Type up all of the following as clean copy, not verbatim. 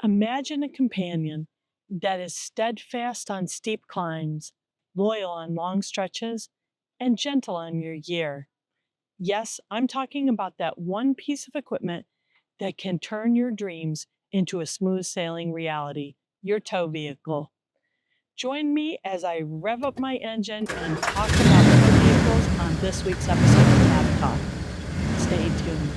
Imagine a companion that is steadfast on steep climbs, loyal on long stretches, and gentle on your gear. Yes, I'm talking about that one piece of equipment that can turn your dreams into a smooth sailing reality, your tow vehicle. Join me as I rev up my engine and talk about tow vehicles on this week's episode of Cab Talk. Stay tuned.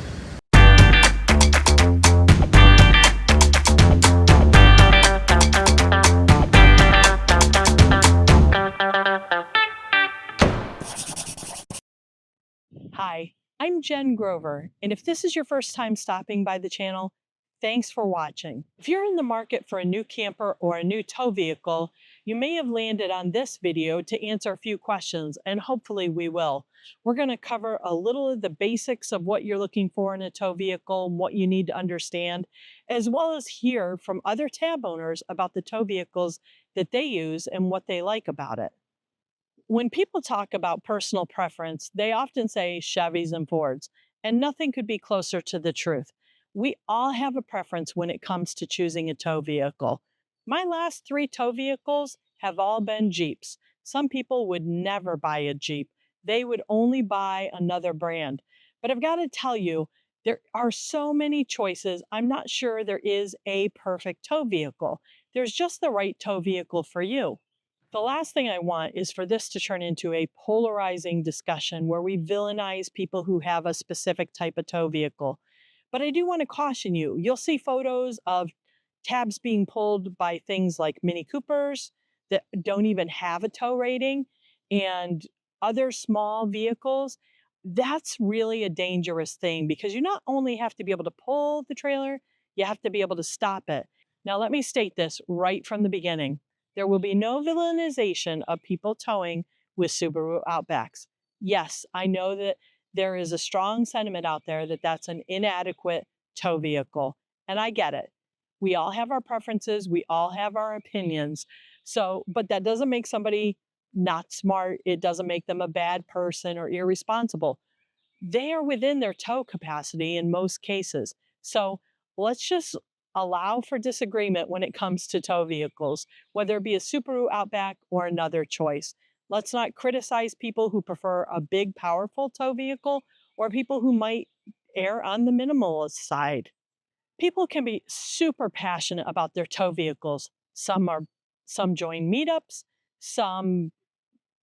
Hi, I'm Jen Grover, and if this is your first time stopping by the channel, thanks for watching. If you're in the market for a new camper or a new tow vehicle, you may have landed on this video to answer a few questions, and hopefully we will. We're going to cover a little of the basics of what you're looking for in a tow vehicle and what you need to understand, as well as hear from other tab owners about the tow vehicles that they use and what they like about it. When people talk about personal preference, they often say Chevys and Fords, and nothing could be closer to the truth. We all have a preference when it comes to choosing a tow vehicle. My last 3 tow vehicles have all been Jeeps. Some people would never buy a Jeep. They would only buy another brand. But I've got to tell you, there are so many choices. I'm not sure there is a perfect tow vehicle. There's just the right tow vehicle for you. The last thing I want is for this to turn into a polarizing discussion where we villainize people who have a specific type of tow vehicle. But I do want to caution you. You'll see photos of tabs being pulled by things like Mini Coopers that don't even have a tow rating and other small vehicles. That's really a dangerous thing because you not only have to be able to pull the trailer, you have to be able to stop it. Now, let me state this right from the beginning. There will be no villainization of people towing with Subaru Outbacks. Yes, I know that there is a strong sentiment out there that that's an inadequate tow vehicle, and I get it. We all have our preferences, we all have our opinions. So, but that doesn't make somebody not smart. It doesn't make them a bad person or irresponsible. They are within their tow capacity in most cases. So, let's just allow for disagreement when it comes to tow vehicles, whether it be a Subaru Outback or another choice. Let's not criticize people who prefer a big, powerful tow vehicle or people who might err on the minimalist side. People can be super passionate about their tow vehicles. Some join meetups, some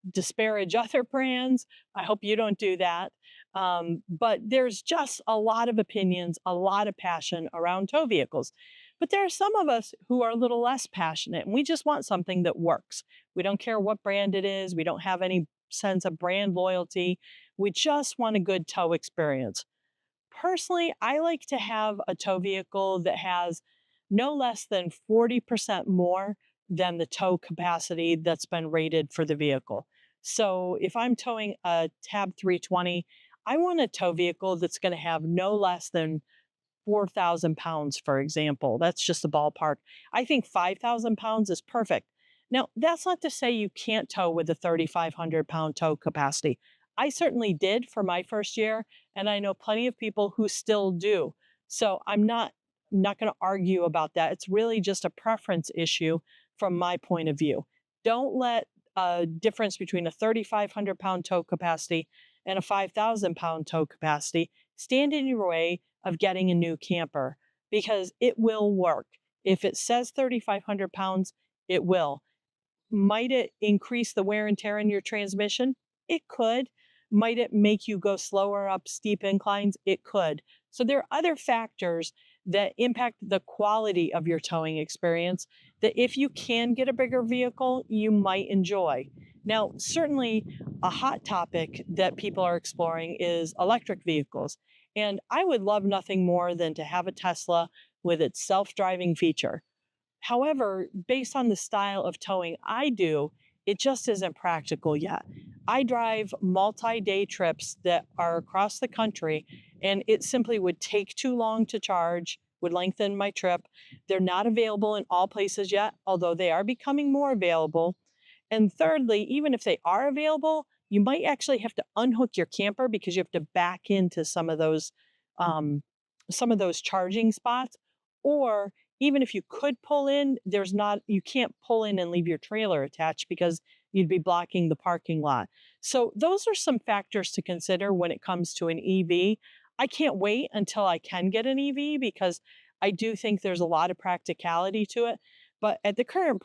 disparage other brands. I hope you don't do that. But there's just a lot of opinions, a lot of passion around tow vehicles. But there are some of us who are a little less passionate and we just want something that works. We don't care what brand it is. We don't have any sense of brand loyalty. We just want a good tow experience. Personally, I like to have a tow vehicle that has no less than 40% more than the tow capacity that's been rated for the vehicle. So if I'm towing a Tab 320, I want a tow vehicle that's going to have no less than 4,000 pounds, for example. That's just a ballpark. I think 5,000 pounds is perfect. Now, that's not to say you can't tow with a 3,500 pound tow capacity. I certainly did for my first year, and I know plenty of people who still do. So I'm not going to argue about that. It's really just a preference issue from my point of view. Don't let a difference between a 3,500 pound tow capacity and a 5,000 pound tow capacity stand in your way of getting a new camper because it will work. If it says 3,500 pounds, it will. Might it increase the wear and tear in your transmission? It could. Might it make you go slower up steep inclines? It could. So there are other factors that impact the quality of your towing experience that if you can get a bigger vehicle, you might enjoy. Now, certainly a hot topic that people are exploring is electric vehicles. And I would love nothing more than to have a Tesla with its self-driving feature. However, based on the style of towing I do, it just isn't practical yet. I drive multi-day trips that are across the country, and it simply would take too long to charge, would lengthen my trip. They're not available in all places yet, although they are becoming more available. And thirdly, even if they are available, you might actually have to unhook your camper because you have to back into um, some of those charging spots, or even if you could pull in, you can't pull in and leave your trailer attached because you'd be blocking the parking lot. So those are some factors to consider when it comes to an EV. I can't wait until I can get an EV because I do think there's a lot of practicality to it. But at the current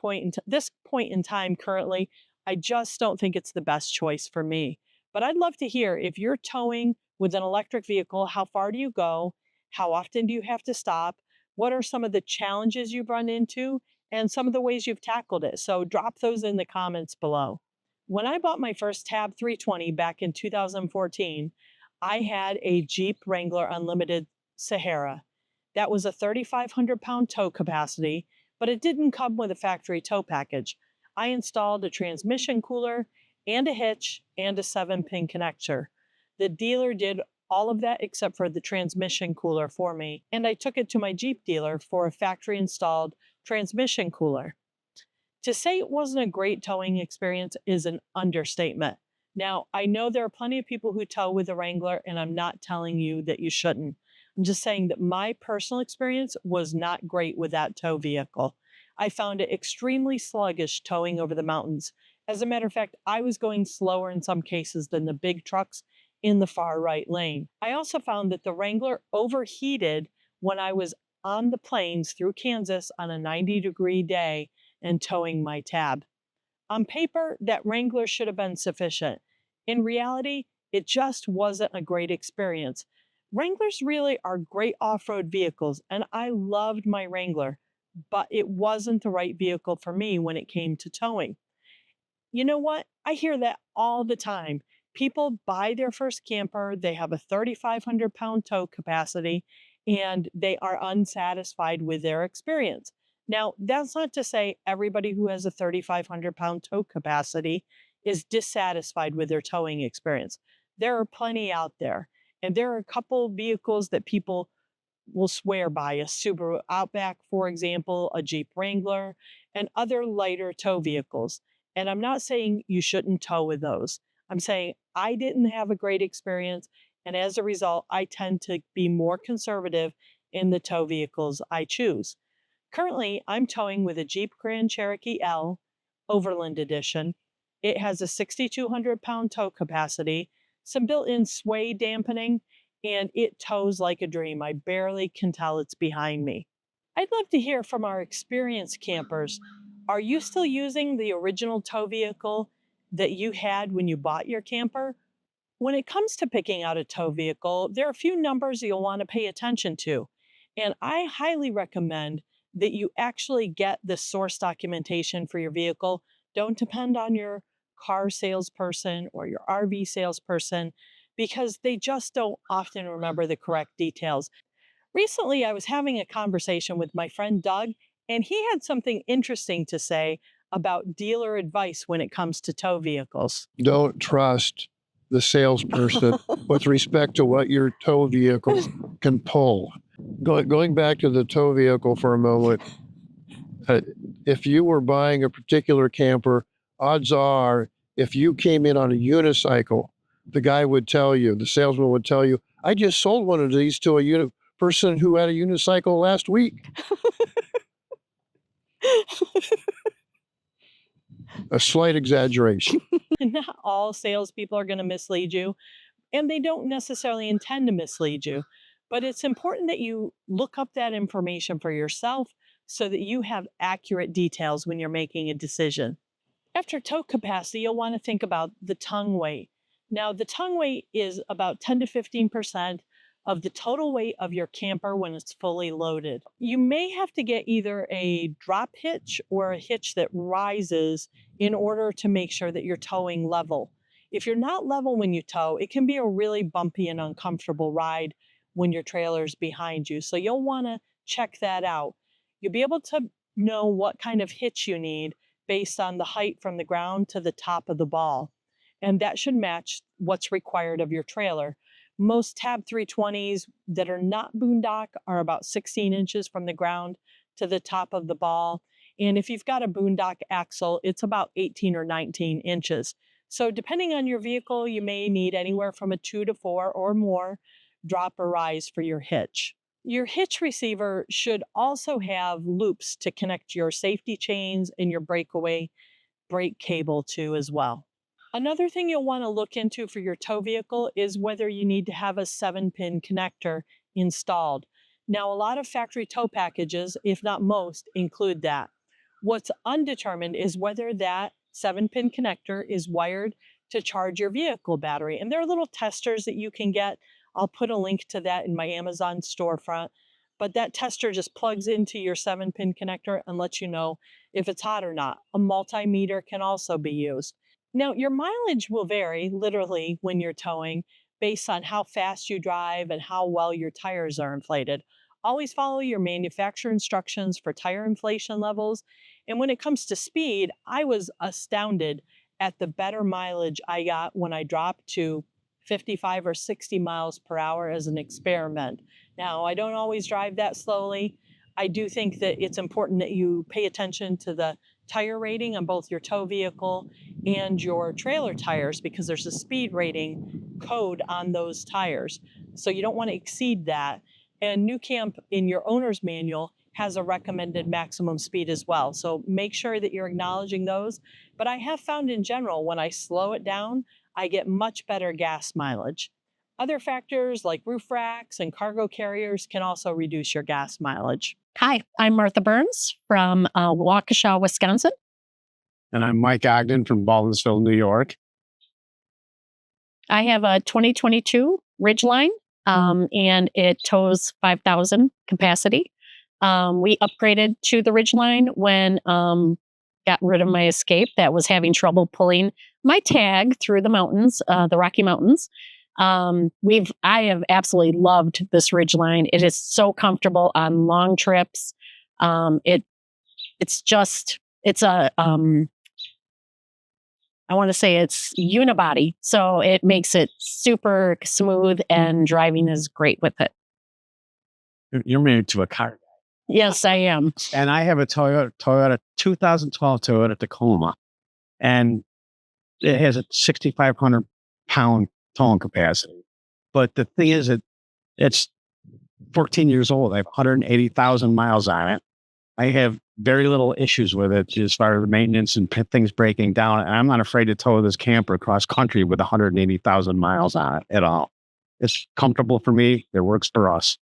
this point in time currently, I just don't think it's the best choice for me. But I'd love to hear if you're towing with an electric vehicle, how far do you go? How often do you have to stop? What are some of the challenges you've run into and some of the ways you've tackled it? So drop those in the comments below. When I bought my first Tab 320 back in 2014, I had a Jeep Wrangler Unlimited Sahara. That was a 3,500-pound tow capacity, but it didn't come with a factory tow package. I installed a transmission cooler and a hitch and a 7-pin connector. The dealer did all of that except for the transmission cooler for me, and I took it to my Jeep dealer for a factory installed transmission cooler. To say it wasn't a great towing experience is an understatement. Now, I know there are plenty of people who tow with a Wrangler, and I'm not telling you that you shouldn't. I'm just saying that my personal experience was not great with that tow vehicle. I found it extremely sluggish towing over the mountains. As a matter of fact, I was going slower in some cases than the big trucks in the far right lane. I also found that the Wrangler overheated when I was on the plains through Kansas on a 90-degree day and towing my Tab. On paper, that Wrangler should have been sufficient. In reality, it just wasn't a great experience. Wranglers really are great off-road vehicles, and I loved my Wrangler, but it wasn't the right vehicle for me when it came to towing. You know what? I hear that all the time. People buy their first camper, they have a 3,500-pound tow capacity, and they are unsatisfied with their experience. Now, that's not to say everybody who has a 3,500-pound tow capacity is dissatisfied with their towing experience. There are plenty out there, and there are a couple vehicles that people will swear by: a Subaru Outback, for example, a Jeep Wrangler, and other lighter tow vehicles. And I'm not saying you shouldn't tow with those. I'm saying I didn't have a great experience, and as a result, I tend to be more conservative in the tow vehicles I choose. Currently, I'm towing with a Jeep Grand Cherokee L Overland Edition. It has a 6,200-pound tow capacity, some built-in sway dampening, and it tows like a dream. I barely can tell it's behind me. I'd love to hear from our experienced campers. Are you still using the original tow vehicle that you had when you bought your camper? When it comes to picking out a tow vehicle, there are a few numbers you'll want to pay attention to. And I highly recommend that you actually get the source documentation for your vehicle. Don't depend on your car salesperson or your RV salesperson because they just don't often remember the correct details. Recently, I was having a conversation with my friend Doug, and he had something interesting to say about dealer advice when it comes to tow vehicles. Don't trust the salesperson with respect to what your tow vehicle can pull. Going back to the tow vehicle for a moment, if you were buying a particular camper, odds are if you came in on a unicycle, the salesman would tell you, I just sold one of these to a person who had a unicycle last week. A slight exaggeration. Not all salespeople are going to mislead you, and they don't necessarily intend to mislead you. But it's important that you look up that information for yourself so that you have accurate details when you're making a decision. After tow capacity, you'll want to think about the tongue weight. Now, the tongue weight is about 10 to 15% of the total weight of your camper when it's fully loaded. You may have to get either a drop hitch or a hitch that rises in order to make sure that you're towing level. If you're not level when you tow, it can be a really bumpy and uncomfortable ride when your trailer's behind you. So you'll want to check that out. You'll be able to know what kind of hitch you need based on the height from the ground to the top of the ball. And that should match what's required of your trailer. Most Tab 320s that are not boondock are about 16 inches from the ground to the top of the ball. And if you've got a boondock axle, it's about 18 or 19 inches. So depending on your vehicle, you may need anywhere from a 2 to 4 or more drop or rise for your hitch. Your hitch receiver should also have loops to connect your safety chains and your breakaway brake cable to as well. Another thing you'll want to look into for your tow vehicle is whether you need to have a 7-pin connector installed. Now, a lot of factory tow packages, if not most, include that. What's undetermined is whether that 7-pin connector is wired to charge your vehicle battery. And there are little testers that you can get. I'll put a link to that in my Amazon storefront. But that tester just plugs into your 7-pin connector and lets you know if it's hot or not. A multimeter can also be used. Now, your mileage will vary literally when you're towing based on how fast you drive and how well your tires are inflated. Always follow your manufacturer instructions for tire inflation levels. And when it comes to speed, I was astounded at the better mileage I got when I dropped to 55 or 60 miles per hour as an experiment. Now, I don't always drive that slowly. I do think that it's important that you pay attention to the tire rating on both your tow vehicle and your trailer tires because there's a speed rating code on those tires. So you don't want to exceed that. And nuCamp in your owner's manual has a recommended maximum speed as well. So make sure that you're acknowledging those. But I have found in general, when I slow it down, I get much better gas mileage. Other factors like roof racks and cargo carriers can also reduce your gas mileage. Hi, I'm Martha Burns from Waukesha, Wisconsin. And I'm Mike Ogden from Baldwinsville, New York. I have a 2022 Ridgeline, and it tows 5,000 capacity. We upgraded to the Ridgeline when got rid of my Escape that was having trouble pulling my tag through the mountains, the Rocky Mountains. I have absolutely loved this Ridgeline. It is so comfortable on long trips. It's a I want to say it's unibody, so it makes it super smooth, and driving is great with it. You're married to a car. Yes, I am. And I have a Toyota 2012 Toyota Tacoma, and it has a 6,500 pound towing capacity. But the thing is, it's 14 years old. I have 180,000 miles on it. I have very little issues with it as far as maintenance and things breaking down. And I'm not afraid to tow this camper across country with 180,000 miles on it at all. It's comfortable for me. It works for us.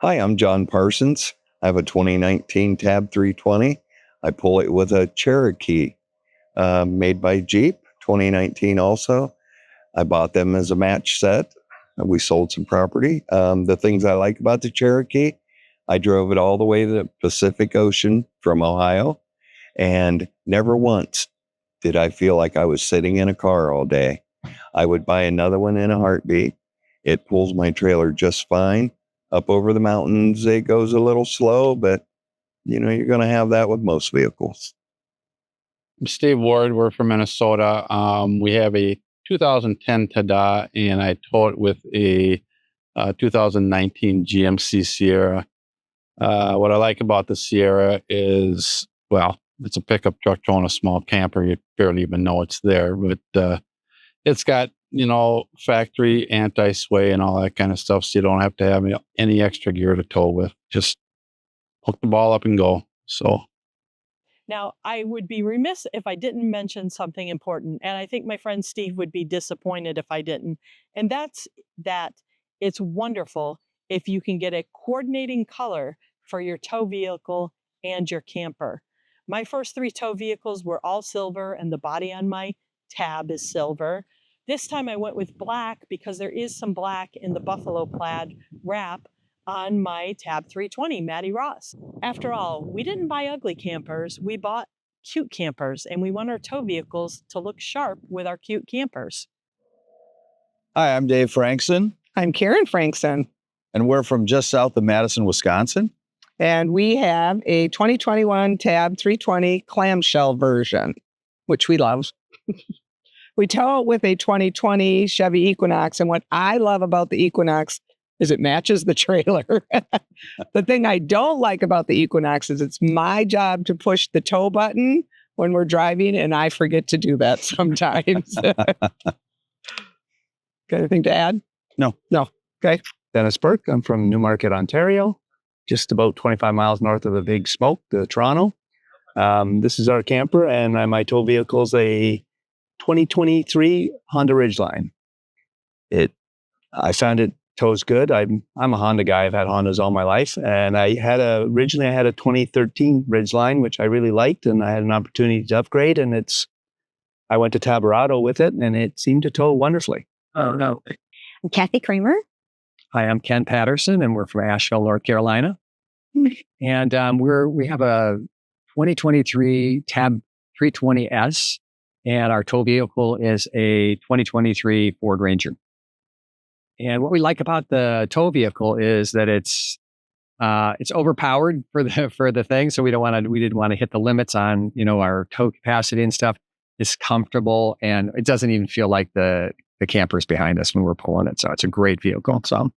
Hi, I'm John Parsons. I have a 2019 Tab 320. I pull it with a Cherokee made by Jeep, 2019 also. I bought them as a match set. We sold some property. The things I like about the Cherokee, I drove it all the way to the Pacific Ocean from Ohio, and never once did I feel like I was sitting in a car all day. I would buy another one in a heartbeat. It pulls my trailer just fine. Up over the mountains, it goes a little slow, but you're going to have that with most vehicles. I'm Steve Ward. We're from Minnesota. We have a 2010 Tada, and I tow it with a 2019 GMC Sierra. What I like about the Sierra is, well, it's a pickup truck towing a small camper. You barely even know it's there, but it's got, factory anti-sway and all that kind of stuff, so you don't have to have any extra gear to tow with. Just hook the ball up and go. So Now, I would be remiss if I didn't mention something important, and I think my friend Steve would be disappointed if I didn't. And that's that it's wonderful if you can get a coordinating color for your tow vehicle and your camper. My first 3 tow vehicles were all silver, and the body on my Tab is silver. This time I went with black because there is some black in the buffalo plaid wrap on my Tab 320, Matty Ross. After all, we didn't buy ugly campers, we bought cute campers, and we want our tow vehicles to look sharp with our cute campers. Hi, I'm Dave Frankson. I'm Karen Frankson. And we're from just south of Madison, Wisconsin. And we have a 2021 Tab 320 clamshell version, which we love. We tow it with a 2020 Chevy Equinox. And what I love about the Equinox is it matches the trailer. The thing I don't like about the Equinox is it's my job to push the tow button when we're driving, and I forget to do that sometimes. Got anything to add? No. Okay. Dennis Burke. I'm from Newmarket, Ontario, just about 25 miles north of the Big Smoke, the Toronto. This is our camper, and my tow vehicle is a 2023 Honda Ridgeline. I found it tows good. I'm a Honda guy. I've had Hondas all my life, and originally I had a 2013 Ridgeline, which I really liked, and I had an opportunity to upgrade, and I went to Taberado with it, and it seemed to tow wonderfully. Oh, no. I'm Kathy Kramer. Hi, I'm Ken Patterson, and we're from Asheville, North Carolina. And we have a 2023 Tab 320S, and our tow vehicle is a 2023 Ford Ranger. And what we like about the tow vehicle is that it's overpowered for the thing, so we didn't want to hit the limits on our tow capacity and stuff. It's comfortable, and it doesn't even feel like the camper's behind us when we're pulling it. So it's a great vehicle. So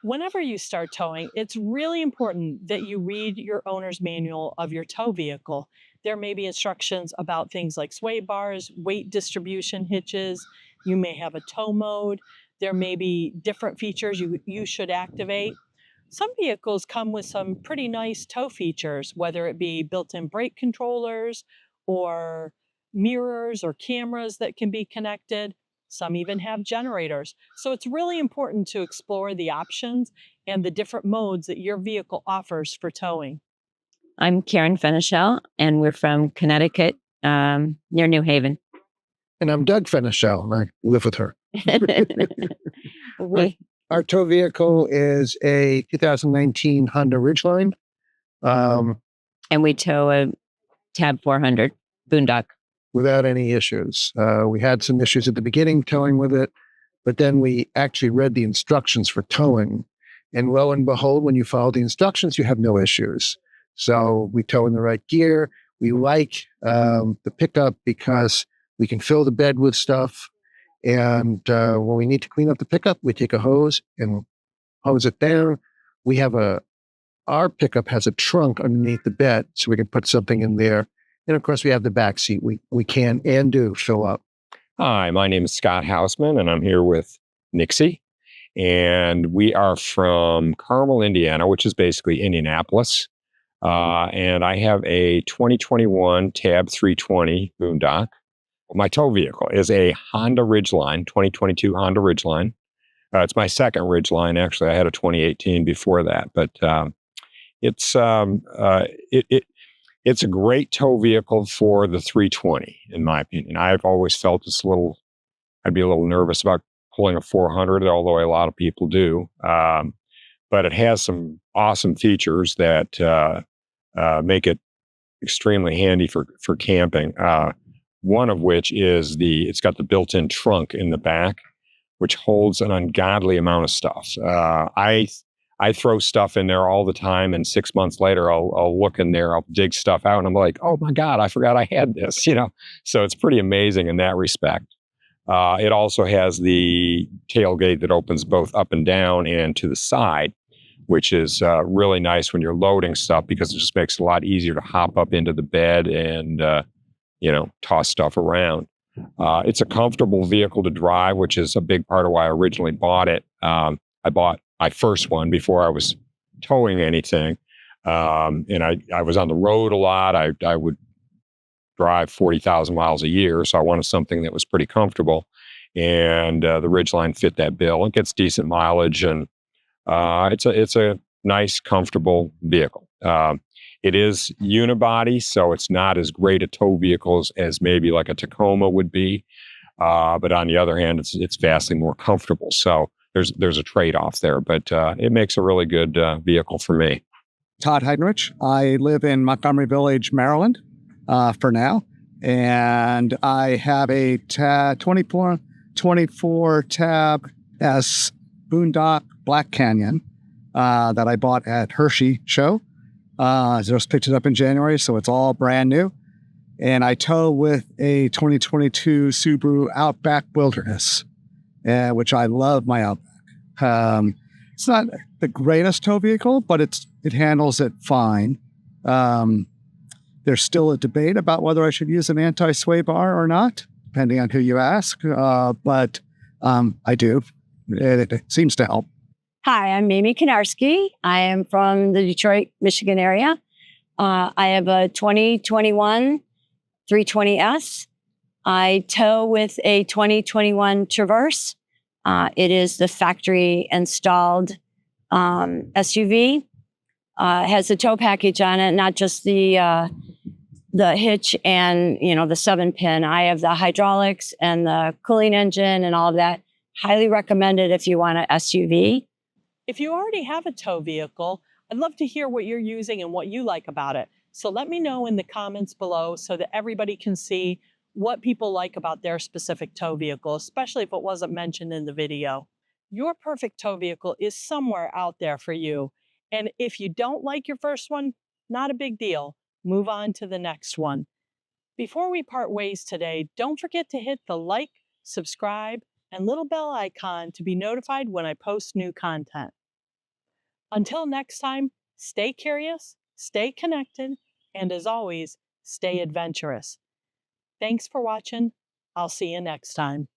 Whenever you start towing, it's really important that you read your owner's manual of your tow vehicle. There may be instructions about things like sway bars, weight distribution hitches. You may have a tow mode. There may be different features you should activate. Some vehicles come with some pretty nice tow features, whether it be built-in brake controllers or mirrors or cameras that can be connected. Some even have generators. So it's really important to explore the options and the different modes that your vehicle offers for towing. I'm Karen Fenichel, and we're from Connecticut, near New Haven. And I'm Doug Fenichel, and I live with her. We- Our tow vehicle is a 2019 Honda Ridgeline. and we tow a Tab 400 Boondock. Without any issues. We had some issues at the beginning towing with it, but then we actually read the instructions for towing. And lo and behold, when you follow the instructions, you have no issues. So we tow in the right gear. We like the pickup because we can fill the bed with stuff. And when we need to clean up the pickup, we take a hose and hose it down. Our pickup has a trunk underneath the bed, so we can put something in there. And of course, we have the back seat. We can and do fill up. Hi, my name is Scott Hausman, and I'm here with Nixie. And we are from Carmel, Indiana, which is basically Indianapolis. And I have a 2021 Tab 320 Boondock. My tow vehicle is a Honda Ridgeline, 2022 Honda Ridgeline. It's my second Ridgeline, actually. I had a 2018 before that, but it's a great tow vehicle for the 320, in my opinion. I've always felt I'd be a little nervous about pulling a 400, although a lot of people do. But it has some awesome features that make it extremely handy for camping. One of which is it's got the built-in trunk in the back, which holds an ungodly amount of stuff. I throw stuff in there all the time, and 6 months later, I'll look in there, I'll dig stuff out, and I'm like, oh my God, I forgot I had this, So it's pretty amazing in that respect. It also has the tailgate that opens both up and down and to the side, which is really nice when you're loading stuff because it just makes it a lot easier to hop up into the bed and, toss stuff around. It's a comfortable vehicle to drive, which is a big part of why I originally bought it. I bought my first one before I was towing anything. And I was on the road a lot. I would drive 40,000 miles a year. So I wanted something that was pretty comfortable. And the Ridgeline fit that bill. It gets decent mileage, and it's a nice, comfortable vehicle. It is unibody, so it's not as great a tow vehicle as maybe like a Tacoma would be. But on the other hand, it's vastly more comfortable. So there's a trade-off there, but it makes a really good vehicle for me. Todd Heinrich. I live in Montgomery Village, Maryland, for now. And I have a 24 Tab S Boondock Black Canyon that I bought at Hershey Show. I just picked it up in January, so it's all brand new. And I tow with a 2022 Subaru Outback Wilderness, which I love my Outback. It's not the greatest tow vehicle, but it handles it fine. There's still a debate about whether I should use an anti-sway bar or not, depending on who you ask. But I do. It seems to help. Hi, I'm Mimi Konarski. I am from the Detroit, Michigan area. I have a 2021 320S. I tow with a 2021 Traverse. It is the factory installed SUV. It has a tow package on it, not just the hitch and the 7-pin. I have the hydraulics and the cooling engine and all of that. Highly recommended if you want an SUV. If you already have a tow vehicle, I'd love to hear what you're using and what you like about it. So let me know in the comments below so that everybody can see what people like about their specific tow vehicle, especially if it wasn't mentioned in the video. Your perfect tow vehicle is somewhere out there for you. And if you don't like your first one, not a big deal. Move on to the next one. Before we part ways today, don't forget to hit the like, subscribe, and little bell icon to be notified when I post new content. Until next time, stay curious, stay connected, and as always, stay adventurous. Thanks for watching. I'll see you next time.